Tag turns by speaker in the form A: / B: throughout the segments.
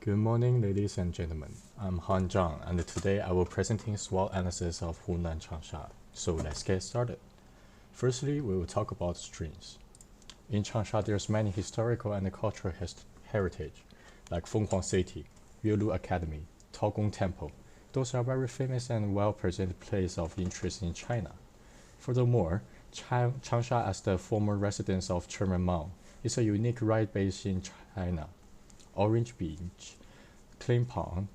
A: Good morning, ladies and gentlemen. I'm Han Zhang, and today I will presenting SWOT analysis of Hunan Changsha. So let's get started. Firstly, we will talk about strengths. In Changsha, there's many historical and cultural heritage, like Fenghuang City, Yuelu Academy, Taogong Temple. Those are very famous and well-presented places of interest in China. Furthermore, Changsha, as the former residence of Chairman Mao, is a unique right base in China. Orange Beach, Klimpang,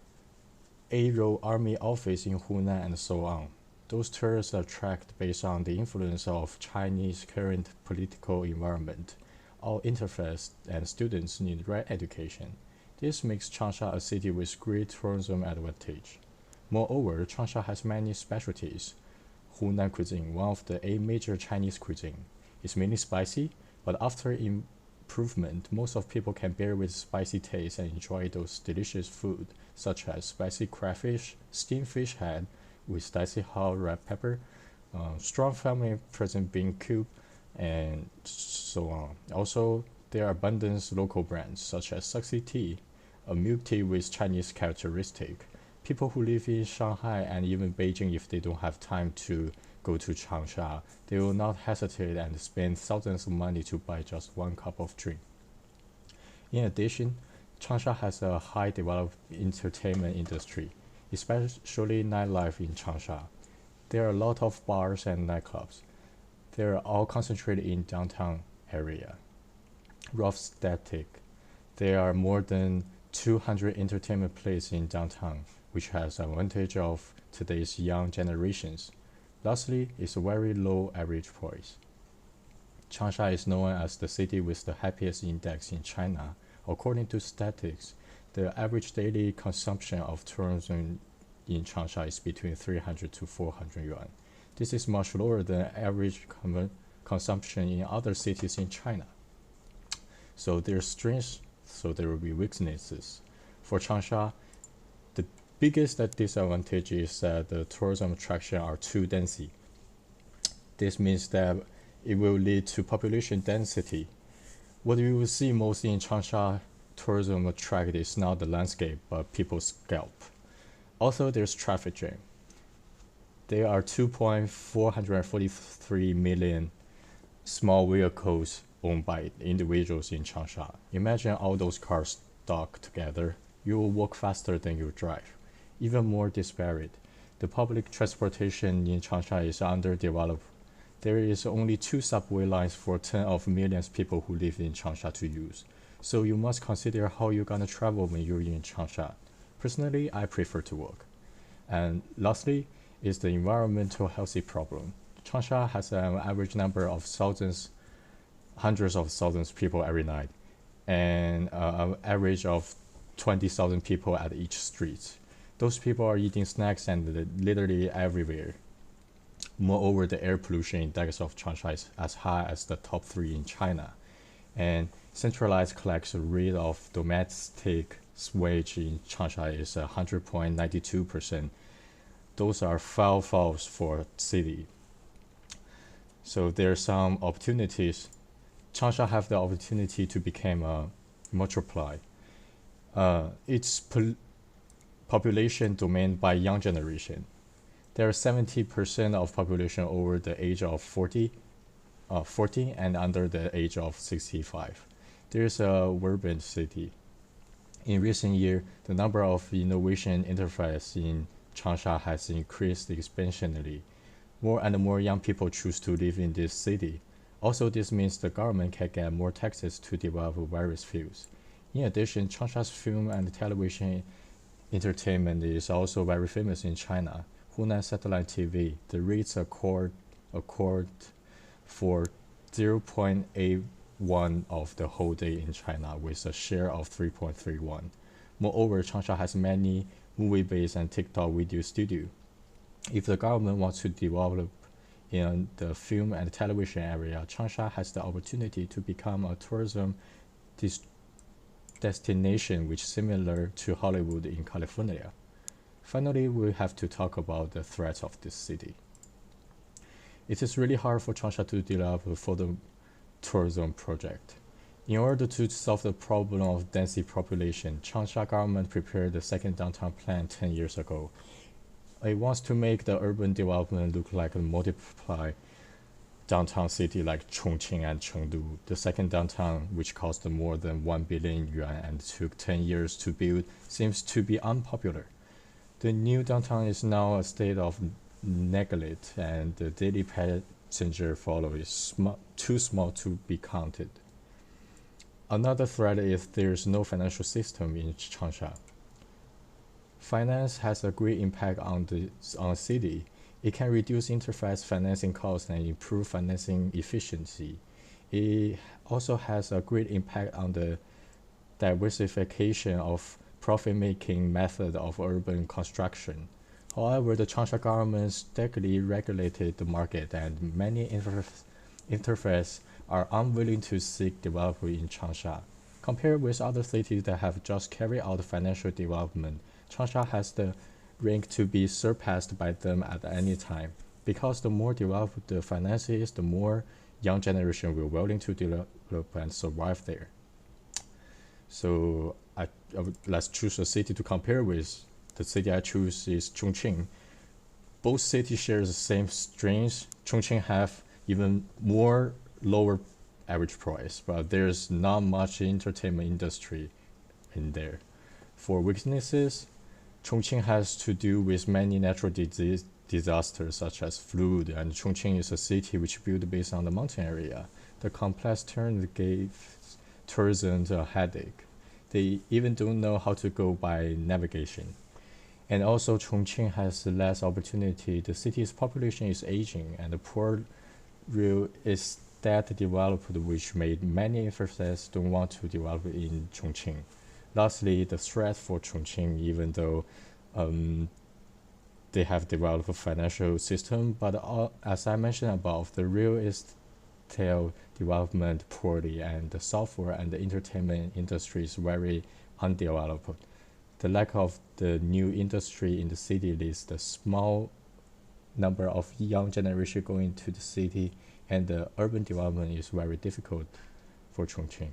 A: A-Road Army Office in Hunan, and so on. Those tourists attract based on the influence of Chinese current political environment. All interface and students need right education. This makes Changsha a city with great tourism advantage. Moreover, Changsha has many specialties. Hunan cuisine, one of the 8 major Chinese cuisine, is mainly spicy, but after improvement, most of people can bear with spicy taste and enjoy those delicious food, such as spicy crayfish, steamed fish head with dicey hot red pepper, strong family present bean cube, and so on. Also, there are abundant local brands such as Suxy Tea, a milk tea with Chinese characteristic. People who live in Shanghai and even Beijing, if they don't have time to go to Changsha, they will not hesitate and spend thousands of money to buy just one cup of drink. In addition, Changsha has a high developed entertainment industry, especially nightlife in Changsha. There are a lot of bars and nightclubs. They are all concentrated in downtown area. Rough static. There are more than 200 entertainment places in downtown, which has advantage of today's young generations. Lastly, it's a very low average price. Changsha is known as the city with the happiest index in China. According to statistics, the average daily consumption of tourism in Changsha is between 300 to 400 yuan. This is much lower than average consumption in other cities in China. So there's strengths, so there will be weaknesses. For Changsha, the biggest disadvantage is that the tourism attractions are too dense. This means that it will lead to population density. What you will see mostly in Changsha tourism attract is not the landscape, but people's scalp. Also, there's traffic jam. There are 2.443 million small vehicles owned by individuals in Changsha. Imagine all those cars stuck together. You will walk faster than you drive. Even more disparate, the public transportation in Changsha is underdeveloped. There is only 2 subway lines for 10 of millions people who live in Changsha to use. So you must consider how you're gonna travel when you're in Changsha. Personally, I prefer to walk. And lastly is the environmental healthy problem. Changsha has an average number of hundreds of thousands of people every night, and an average of 20,000 people at each street. Those people are eating snacks and literally everywhere. Moreover, the air pollution index of Changsha is as high as the top 3 in China, and centralized collection rate of domestic sewage in Changsha is 100.92%. Those are foul falls for city. So there are some opportunities. Changsha have the opportunity to become a metropolis. Its population dominated by young generation. There are 70% of population over the age of 40 and under the age of 65. There is a urban city. In recent years, the number of innovation enterprises in Changsha has increased exponentially. More and more young people choose to live in this city. Also, this means the government can get more taxes to develop various fields. In addition, Changsha's film and television entertainment is also very famous in China. Hunan Satellite TV, the rates accord for 0.81 of the whole day in China with a share of 3.31. Moreover, Changsha has many movie-based and TikTok video studio. If the government wants to develop in the film and television area, Changsha has the opportunity to become a tourism destination which is similar to Hollywood in California. Finally, we have to talk about the threats of this city. It is really hard for Changsha to develop for the tourism project. In order to solve the problem of density population, Changsha government prepared the second downtown plan 10 years ago. It wants to make the urban development look like a multiply downtown city like Chongqing and Chengdu. The second downtown, which cost more than 1 billion yuan and took 10 years to build, seems to be unpopular. The new downtown is now a state of neglect, and the daily passenger flow is too small to be counted. Another threat is there's no financial system in Changsha. Finance has a great impact on the city. It can reduce interface financing costs and improve financing efficiency. It also has a great impact on the diversification of profit-making method of urban construction. However, the Changsha government strictly regulated the market, and many interfaces are unwilling to seek development in Changsha. Compared with other cities that have just carried out financial development, Changsha has the rank to be surpassed by them at any time. Because the more developed the finance is, the more young generation will willing to develop and survive there. So let's choose a city to compare with. The city I choose is Chongqing. Both cities share the same strengths. Chongqing have even more lower average price, but there's not much entertainment industry in there. For weaknesses, Chongqing has to do with many natural disasters such as flood, and Chongqing is a city which built based on the mountain area. The complex terrain gave tourism a headache. They even don't know how to go by navigation. And also Chongqing has less opportunity. The city's population is aging, and the poor real estate developed, which made many investors don't want to develop in Chongqing. Lastly, the threat for Chongqing, even though they have developed a financial system, but as I mentioned above, the real estate development poorly, and the software and the entertainment industry is very undeveloped. The lack of the new industry in the city leads the small number of young generation going to the city, and the urban development is very difficult for Chongqing.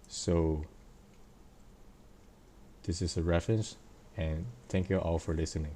A: So this is a reference, and thank you all for listening.